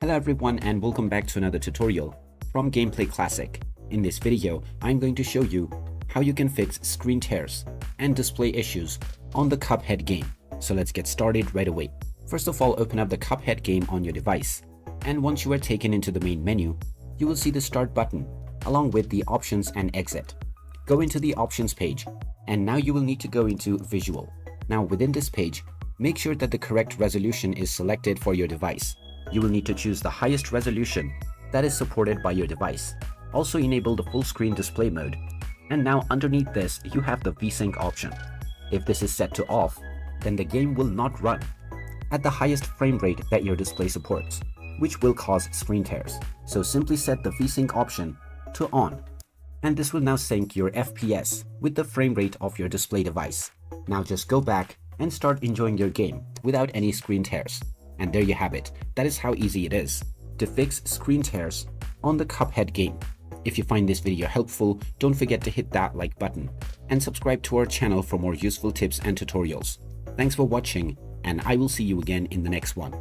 Hello everyone and welcome back to another tutorial from Gameplay Classic. In this video, I'm going to show you how you can fix screen tears and display issues on the Cuphead game. So let's get started right away. First of all, open up the Cuphead game on your device. And once you are taken into the main menu, you will see the Start button along with the Options and Exit. Go into the Options page and now you will need to go into Visual. Now within this page, make sure that the correct resolution is selected for your device. You will need to choose the highest resolution that is supported by your device. Also enable the full screen display mode. And now underneath this, you have the VSync option. If this is set to off, then the game will not run at the highest frame rate that your display supports, which will cause screen tears. So simply set the VSync option to on. And this will now sync your FPS with the frame rate of your display device. Now just go back and start enjoying your game without any screen tears. And there you have it. That is how easy it is to fix screen tears on the Cuphead game. If you find this video helpful, don't forget to hit that like button and subscribe to our channel for more useful tips and tutorials. Thanks for watching, and I will see you again in the next one.